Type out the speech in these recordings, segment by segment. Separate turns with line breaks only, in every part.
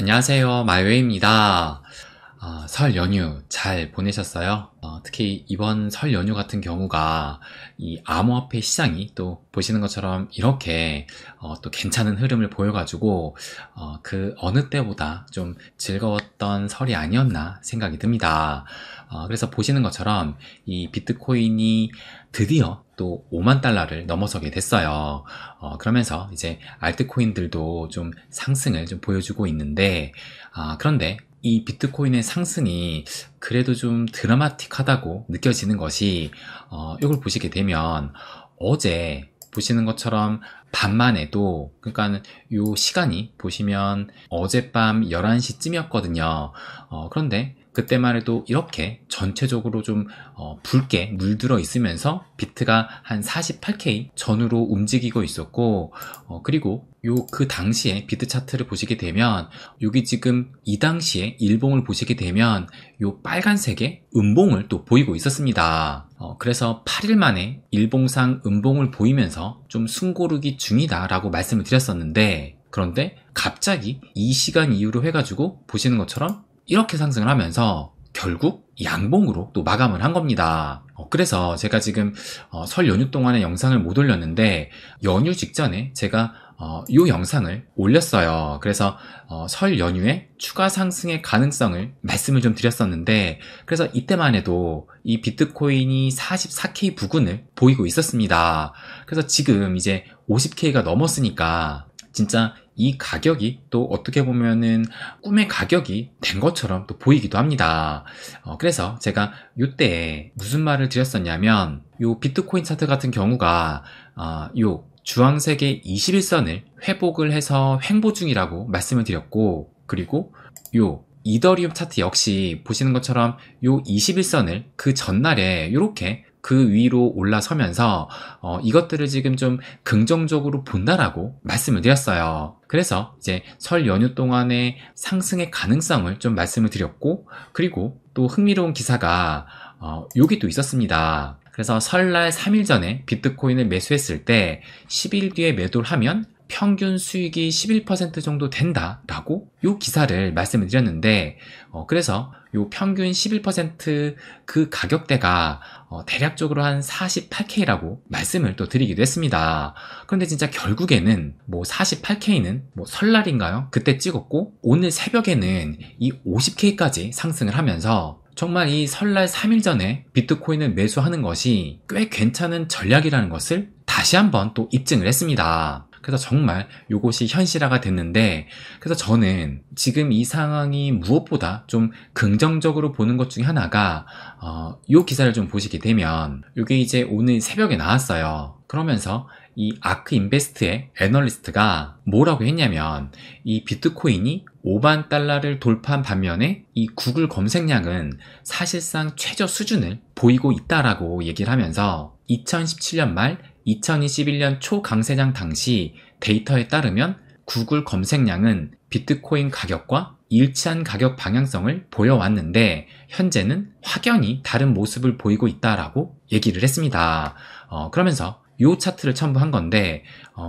안녕하세요. 마요입니다. 설 연휴 잘 보내셨어요? 특히 이번 설 연휴 같은 경우가 이 암호화폐 시장이 또 보시는 것처럼 이렇게 또 괜찮은 흐름을 보여가지고 그 어느 때보다 좀 즐거웠던 설이 아니었나 생각이 듭니다. 그래서 보시는 것처럼 이 비트코인이 드디어 또 5만 달러를 넘어서게 됐어요. 그러면서 이제 알트코인들도 좀 상승을 좀 보여주고 있는데, 그런데 이 비트코인의 상승이 그래도 좀 드라마틱하다고 느껴지는 것이, 이걸 보시게 되면 어제 보시는 것처럼 밤만 해도, 그러니까 요 시간이 보시면 어젯밤 11시쯤이었거든요. 그런데 그때만 해도 이렇게 전체적으로 좀 붉게 물들어 있으면서 비트가 한 48K 전후로 움직이고 있었고, 그리고 그 당시에 비트 차트를 보시게 되면 여기 지금 이 당시에 일봉을 보시게 되면 요 빨간색의 음봉을 또 보이고 있었습니다. 그래서 8일 만에 일봉상 음봉을 보이면서 좀 숨고르기 중이다 라고 말씀을 드렸었는데, 그런데 갑자기 이 시간 이후로 해가지고 보시는 것처럼 이렇게 상승을 하면서 결국 양봉으로 또 마감을 한 겁니다. 그래서 제가 지금 설 연휴 동안에 영상을 못 올렸는데 연휴 직전에 제가 이 영상을 올렸어요. 그래서 설 연휴에 추가 상승의 가능성을 말씀을 좀 드렸었는데, 그래서 이때만 해도 이 비트코인이 44K 부근을 보이고 있었습니다. 그래서 지금 이제 50K가 넘었으니까 진짜 이 가격이 또 어떻게 보면은 꿈의 가격이 된 것처럼 또 보이기도 합니다. 그래서 제가 이때 무슨 말을 드렸었냐면, 요 비트코인 차트 같은 경우가 요 주황색의 21선을 회복을 해서 횡보 중이라고 말씀을 드렸고, 그리고 요 이더리움 차트 역시 보시는 것처럼 요 21선을 그 전날에 이렇게 그 위로 올라서면서 이것들을 지금 좀 긍정적으로 본다라고 말씀을 드렸어요. 그래서 이제 설 연휴 동안의 상승의 가능성을 좀 말씀을 드렸고, 그리고 또 흥미로운 기사가 여기 또 있었습니다. 그래서 설날 3일 전에 비트코인을 매수했을 때 10일 뒤에 매도를 하면 평균 수익이 11% 정도 된다라고 요 기사를 말씀을 드렸는데, 그래서 요 평균 11% 가격대가 대략적으로 한 48K라고 말씀을 또 드리기도 했습니다. 그런데 진짜 결국에는 뭐 48K는 뭐 설날인가요? 그때 찍었고, 오늘 새벽에는 이 50K까지 상승을 하면서 정말 이 설날 3일 전에 비트코인을 매수하는 것이 꽤 괜찮은 전략이라는 것을 다시 한번 또 입증을 했습니다. 그래서 정말 이것이 현실화가 됐는데, 그래서 저는 지금 이 상황이 무엇보다 좀 긍정적으로 보는 것 중에 하나가 이 기사를 좀 보시게 되면 이게 이제 오늘 새벽에 나왔어요. 그러면서 이 아크 인베스트의 애널리스트가 뭐라고 했냐면, 이 비트코인이 5만 달러를 돌파한 반면에 이 구글 검색량은 사실상 최저 수준을 보이고 있다라고 얘기를 하면서 2017년 말 2021년 초 강세장 당시 데이터에 따르면 구글 검색량은 비트코인 가격과 일치한 가격 방향성을 보여왔는데 현재는 확연히 다른 모습을 보이고 있다라고 얘기를 했습니다. 그러면서 요 차트를 첨부한 건데,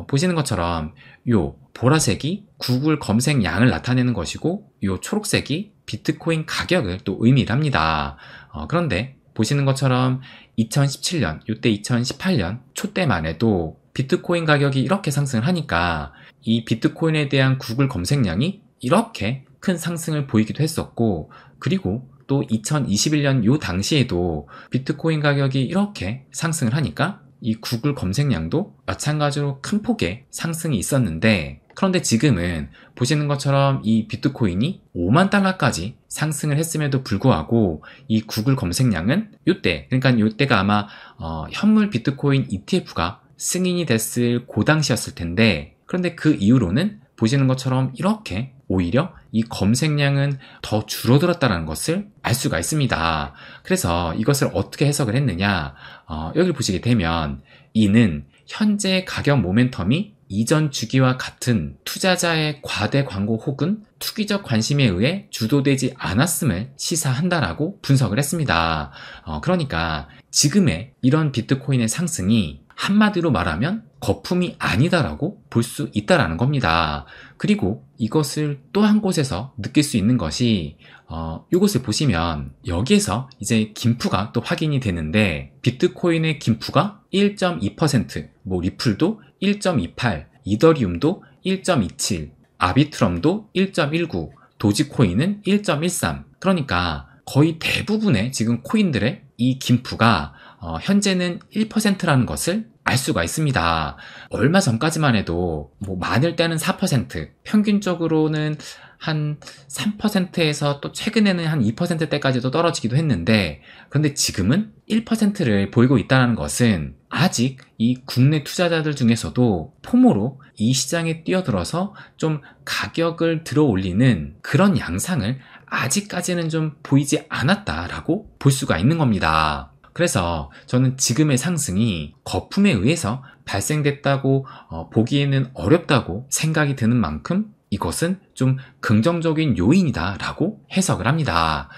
보시는 것처럼 요 보라색이 구글 검색량을 나타내는 것이고, 요 초록색이 비트코인 가격을 또 의미를 합니다. 그런데 보시는 것처럼 2017년, 이때 2018년 초 때만 해도 비트코인 가격이 이렇게 상승을 하니까 이 비트코인에 대한 구글 검색량이 이렇게 큰 상승을 보이기도 했었고, 그리고 또 2021년 요 당시에도 비트코인 가격이 이렇게 상승을 하니까 이 구글 검색량도 마찬가지로 큰 폭의 상승이 있었는데, 그런데 지금은 보시는 것처럼 이 비트코인이 5만 달러까지 상승을 했음에도 불구하고 이 구글 검색량은 그러니까 요때가 아마 현물 비트코인 ETF가 승인이 됐을 그 당시였을 텐데, 그런데 그 이후로는 보시는 것처럼 이렇게 오히려 이 검색량은 더 줄어들었다는 것을 알 수가 있습니다. 그래서 이것을 어떻게 해석을 했느냐, 여기를 보시게 되면 이는 현재 가격 모멘텀이 이전 주기와 같은 투자자의 과대 광고 혹은 투기적 관심에 의해 주도되지 않았음을 시사한다라고 분석을 했습니다. 그러니까 지금의 이런 비트코인의 상승이 한마디로 말하면 거품이 아니다라고 볼 수 있다라는 겁니다. 그리고 이것을 또 한 곳에서 느낄 수 있는 것이 이것을 보시면 여기에서 이제 김프가 또 확인이 되는데 비트코인의 김프가 1.2%, 뭐 리플도 1.28, 이더리움도 1.27, 아비트럼도 1.19, 도지코인은 1.13. 그러니까 거의 대부분의 지금 코인들의 이 김프가 현재는 1%라는 것을 알 수가 있습니다. 얼마 전까지만 해도 뭐 많을 때는 4%, 평균적으로는 한 3%에서 또 최근에는 한 2%대까지도 떨어지기도 했는데, 그런데 지금은 1%를 보이고 있다는 것은 아직 이 국내 투자자들 중에서도 폼으로 이 시장에 뛰어들어서 좀 가격을 들어 올리는 그런 양상을 아직까지는 좀 보이지 않았다라고 볼 수가 있는 겁니다. 그래서 저는 지금의 상승이 거품에 의해서 발생됐다고 보기에는 어렵다고 생각이 드는 만큼 이것은 좀 긍정적인 요인이다 라고 해석을 합니다.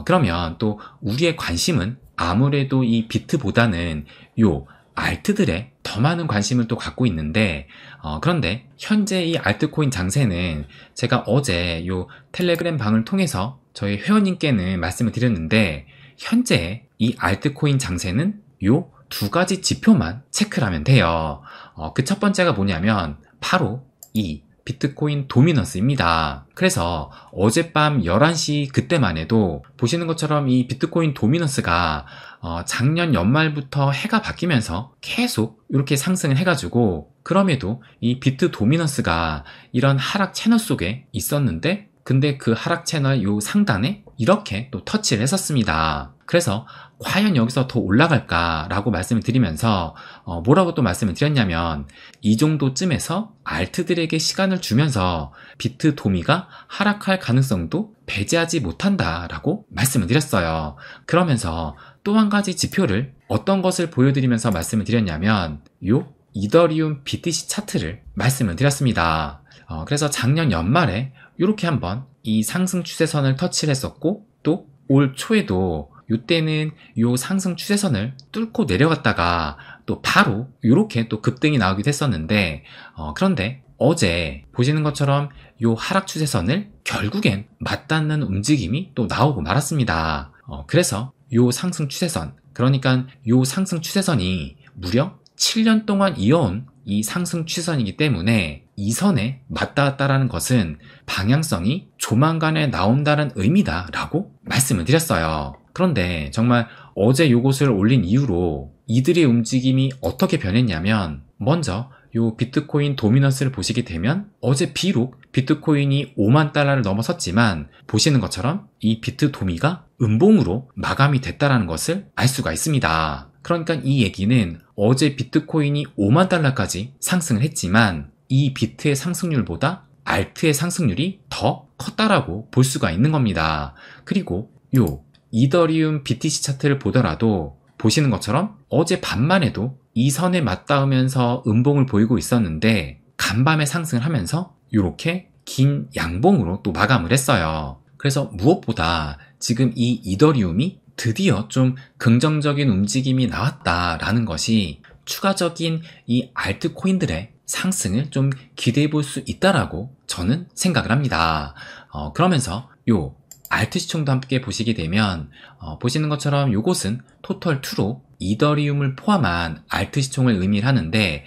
그러면 또 우리의 관심은 아무래도 이 비트보다는 요 알트들에 더 많은 관심을 또 갖고 있는데, 그런데 현재 이 알트코인 장세는 제가 어제 요 텔레그램 방을 통해서 저희 회원님께는 말씀을 드렸는데, 현재 이 알트코인 장세는 요 두 가지 지표만 체크를 하면 돼요. 그 첫 번째가 뭐냐면 바로 이 비트코인 도미넌스입니다. 그래서 어젯밤 11시 그때만 해도 보시는 것처럼 이 비트코인 도미넌스가 작년 연말부터 해가 바뀌면서 계속 이렇게 상승을 해가지고, 그럼에도 이 비트 도미넌스가 이런 하락 채널 속에 있었는데, 근데 그 하락 채널 요 상단에 이렇게 또 터치를 했었습니다. 그래서 과연 여기서 더 올라갈까라고 말씀을 드리면서 뭐라고 또 말씀을 드렸냐면, 이 정도쯤에서 알트들에게 시간을 주면서 비트 도미가 하락할 가능성도 배제하지 못한다라고 말씀을 드렸어요. 그러면서 또 한 가지 지표를 어떤 것을 보여드리면서 말씀을 드렸냐면 요 이더리움 BTC 차트를 말씀을 드렸습니다. 그래서 작년 연말에 이렇게 한번 이 상승 추세선을 터치를 했었고, 또 올 초에도 이때는 요 상승 추세선을 뚫고 내려갔다가 또 바로 이렇게 또 급등이 나오기도 했었는데, 그런데 어제 보시는 것처럼 요 하락 추세선을 결국엔 맞닿는 움직임이 또 나오고 말았습니다. 그래서 요 상승 추세선, 그러니까 요 상승 추세선이 무려 7년 동안 이어온 이 상승 추세선이기 때문에 이 선에 맞닿았다라는 것은 방향성이 조만간에 나온다는 의미다라고 말씀을 드렸어요. 그런데 정말 어제 요것을 올린 이후로 이들의 움직임이 어떻게 변했냐면, 먼저 요 비트코인 도미넌스를 보시게 되면 어제 비록 비트코인이 5만 달러를 넘어섰지만 보시는 것처럼 이 비트 도미가 음봉으로 마감이 됐다는 것을 알 수가 있습니다. 그러니까 이 얘기는 어제 비트코인이 5만 달러까지 상승을 했지만 이 비트의 상승률보다 알트의 상승률이 더 컸다라고 볼 수가 있는 겁니다. 그리고 요 이더리움 BTC 차트를 보더라도 보시는 것처럼 어제 밤만 해도 이 선에 맞닿으면서 음봉을 보이고 있었는데 간밤에 상승을 하면서 이렇게 긴 양봉으로 또 마감을 했어요. 그래서 무엇보다 지금 이 이더리움이 드디어 좀 긍정적인 움직임이 나왔다라는 것이 추가적인 이 알트코인들의 상승을 좀 기대해 볼 수 있다라고 저는 생각을 합니다. 그러면서 요 알트 시총도 함께 보시게 되면 보시는 것처럼 요것은 토털2로 이더리움을 포함한 알트 시총을 의미를 하는데,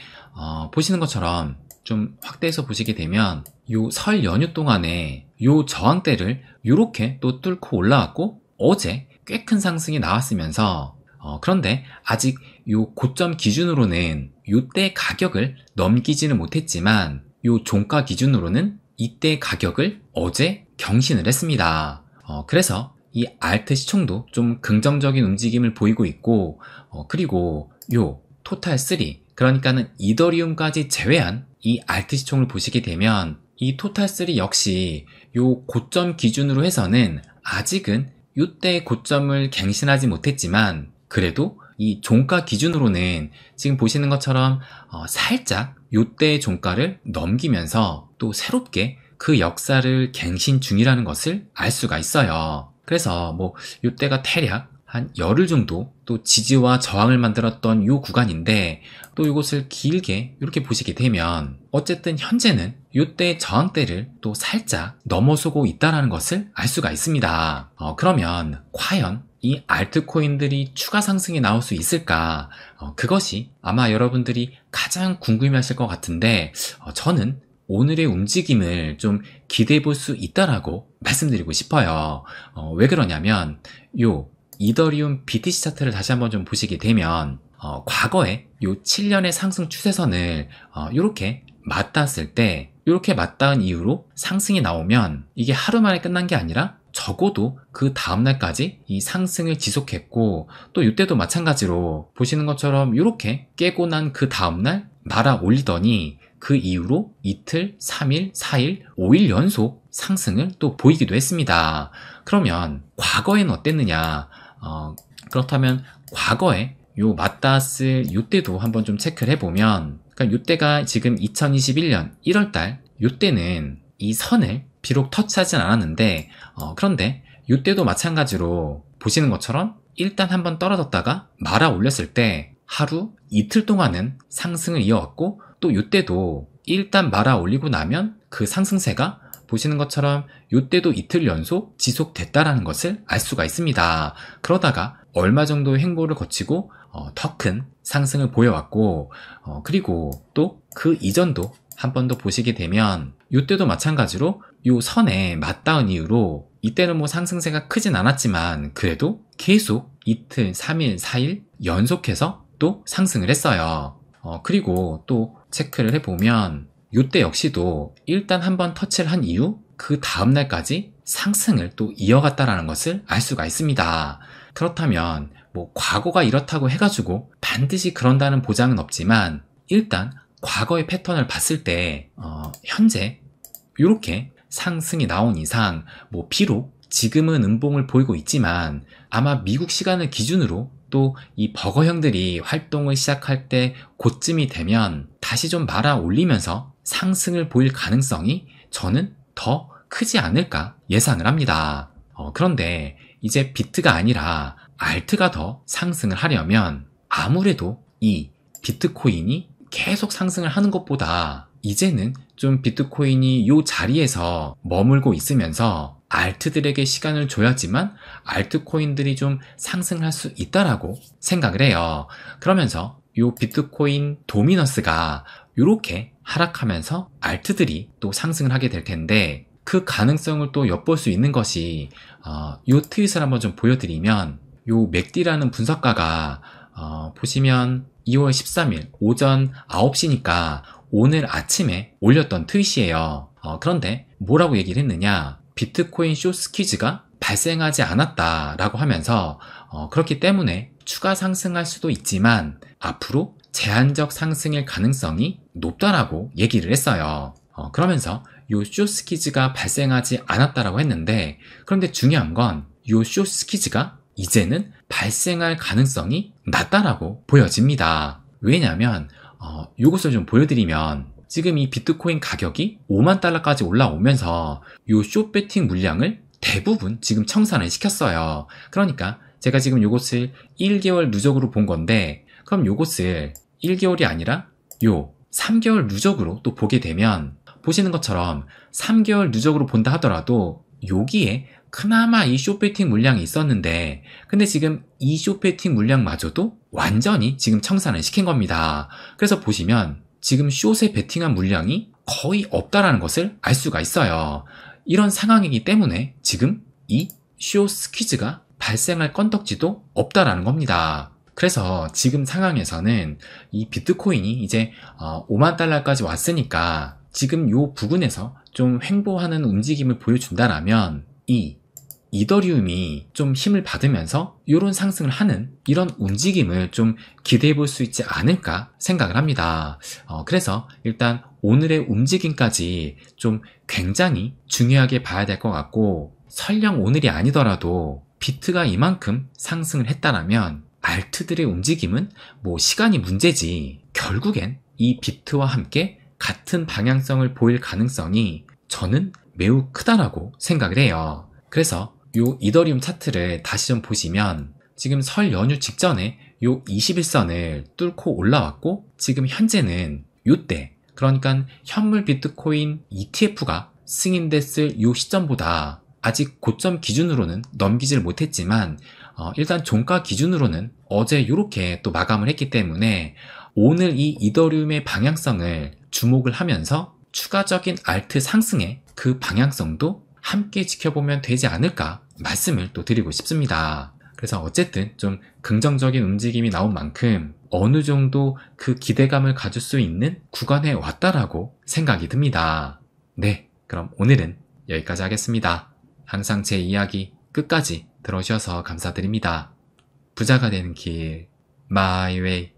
보시는 것처럼 좀 확대해서 보시게 되면 요 설 연휴 동안에 요 저항대를 요렇게 또 뚫고 올라왔고 어제 꽤 큰 상승이 나왔으면서 그런데 아직 요 고점 기준으로는 요때 가격을 넘기지는 못했지만 요 종가 기준으로는 이때 가격을 어제 경신을 했습니다. 그래서 이 알트 시총도 좀 긍정적인 움직임을 보이고 있고, 그리고 요 토탈3, 그러니까는 이더리움까지 제외한 이 알트 시총을 보시게 되면 이 토탈3 역시 요 고점 기준으로 해서는 아직은 요때 고점을 갱신하지 못했지만 그래도 이 종가 기준으로는 지금 보시는 것처럼 살짝 요때의 종가를 넘기면서 또 새롭게 그 역사를 갱신 중이라는 것을 알 수가 있어요. 그래서 뭐 요때가 대략 한 열흘 정도 또 지지와 저항을 만들었던 요 구간인데, 또 이것을 길게 이렇게 보시게 되면 어쨌든 현재는 요때 저항대를 또 살짝 넘어서고 있다는 것을 알 수가 있습니다. 그러면 과연 이 알트코인들이 추가 상승이 나올 수 있을까? 그것이 아마 여러분들이 가장 궁금해하실 것 같은데, 저는 오늘의 움직임을 좀 기대해 볼 수 있다라고 말씀드리고 싶어요. 왜 그러냐면 요 이더리움 BTC 차트를 다시 한번 좀 보시게 되면 과거에 요 7년의 상승 추세선을 이렇게 맞닿았을 때, 이렇게 맞닿은 이후로 상승이 나오면 이게 하루 만에 끝난 게 아니라 적어도 그 다음날까지 이 상승을 지속했고, 또 이때도 마찬가지로 보시는 것처럼 이렇게 깨고 난 그 다음날 말아 올리더니 그 이후로 이틀, 3일, 4일, 5일 연속 상승을 또 보이기도 했습니다. 그러면 과거에는 어땠느냐? 그렇다면 과거에 요 맞닿았을 요때도 한번 좀 체크를 해보면, 그러니까 요때가 지금 2021년 1월달, 요때는 이 선을 비록 터치하진 않았는데, 그런데 요때도 마찬가지로 보시는 것처럼 일단 한번 떨어졌다가 말아 올렸을 때 하루, 이틀 동안은 상승을 이어왔고, 또 요때도 일단 말아 올리고 나면 그 상승세가 보시는 것처럼 요때도 이틀 연속 지속됐다라는 것을 알 수가 있습니다. 그러다가 얼마 정도의 행보를 거치고 더 큰 상승을 보여왔고, 그리고 또 그 이전도 한 번 더 보시게 되면 요때도 마찬가지로 요 선에 맞닿은 이후로 이때는 뭐 상승세가 크진 않았지만 그래도 계속 이틀, 3일, 4일 연속해서 또 상승을 했어요. 그리고 또 체크를 해보면 요때 역시도 일단 한번 터치를 한 이후 그 다음날까지 상승을 또 이어갔다라는 것을 알 수가 있습니다. 그렇다면 뭐 과거가 이렇다고 해가지고 반드시 그런다는 보장은 없지만, 일단 과거의 패턴을 봤을 때 현재 이렇게 상승이 나온 이상, 뭐 비록 지금은 음봉을 보이고 있지만 아마 미국 시간을 기준으로 또 이 버거형들이 활동을 시작할 때 그쯤이 되면 다시 좀 말아 올리면서 상승을 보일 가능성이 저는 더 크지 않을까 예상을 합니다. 그런데 이제 비트가 아니라 알트가 더 상승을 하려면 아무래도 이 비트코인이 계속 상승을 하는 것보다 이제는 좀 비트코인이 이 자리에서 머물고 있으면서 알트들에게 시간을 줘야지만 알트코인들이 좀 상승할 수 있다라고 생각을 해요. 그러면서 이 비트코인 도미너스가 이렇게 하락하면서 알트들이 또 상승을 하게 될 텐데, 그 가능성을 또 엿볼 수 있는 것이 이 트윗을 한번 좀 보여드리면, 이 맥디라는 분석가가 보시면 2월 13일 오전 9시니까 오늘 아침에 올렸던 트윗이에요. 그런데 뭐라고 얘기를 했느냐, 비트코인 숏스퀴즈가 발생하지 않았다라고 하면서 그렇기 때문에 추가 상승할 수도 있지만 앞으로 제한적 상승일 가능성이 높다라고 얘기를 했어요. 그러면서 요 숏스퀴즈가 발생하지 않았다라고 했는데, 그런데 중요한 건 요 숏스퀴즈가 이제는 발생할 가능성이 낮다라고 보여집니다. 왜냐하면 요것을 좀 보여드리면, 지금 이 비트코인 가격이 5만 달러까지 올라오면서 요 숏배팅 물량을 대부분 지금 청산을 시켰어요. 그러니까 제가 지금 요것을 1개월 누적으로 본 건데, 그럼 요것을 1개월이 아니라 요 3개월 누적으로 또 보게 되면, 보시는 것처럼 3개월 누적으로 본다 하더라도 여기에 그나마 이 숏배팅 물량이 있었는데, 근데 지금 이 숏배팅 물량마저도 완전히 지금 청산을 시킨 겁니다. 그래서 보시면 지금 숏에 베팅한 물량이 거의 없다라는 것을 알 수가 있어요. 이런 상황이기 때문에 지금 이 숏 스퀴즈가 발생할 건덕지도 없다라는 겁니다. 그래서 지금 상황에서는 이 비트코인이 이제 5만 달러까지 왔으니까 지금 요 부근에서 좀 횡보하는 움직임을 보여준다라면 이 이더리움이 좀 힘을 받으면서 이런 상승을 하는 이런 움직임을 좀 기대해 볼 수 있지 않을까 생각을 합니다. 그래서 일단 오늘의 움직임까지 좀 굉장히 중요하게 봐야 될 것 같고, 설령 오늘이 아니더라도 비트가 이만큼 상승을 했다라면 알트들의 움직임은 뭐 시간이 문제지, 결국엔 이 비트와 함께 같은 방향성을 보일 가능성이 저는 매우 크다라고 생각을 해요. 그래서 요 이더리움 차트를 다시 좀 보시면, 지금 설 연휴 직전에 요 21선을 뚫고 올라왔고, 지금 현재는 요때, 그러니까 현물 비트코인 ETF가 승인됐을 요 시점보다 아직 고점 기준으로는 넘기질 못했지만, 일단 종가 기준으로는 어제 요렇게 또 마감을 했기 때문에 오늘 이 이더리움의 방향성을 주목을 하면서 추가적인 알트 상승의 그 방향성도 함께 지켜보면 되지 않을까 말씀을 또 드리고 싶습니다. 그래서 어쨌든 좀 긍정적인 움직임이 나온 만큼 어느 정도 그 기대감을 가질 수 있는 구간에 왔다라고 생각이 듭니다. 네, 그럼 오늘은 여기까지 하겠습니다. 항상 제 이야기 끝까지 들어주셔서 감사드립니다. 부자가 되는 길, My Way.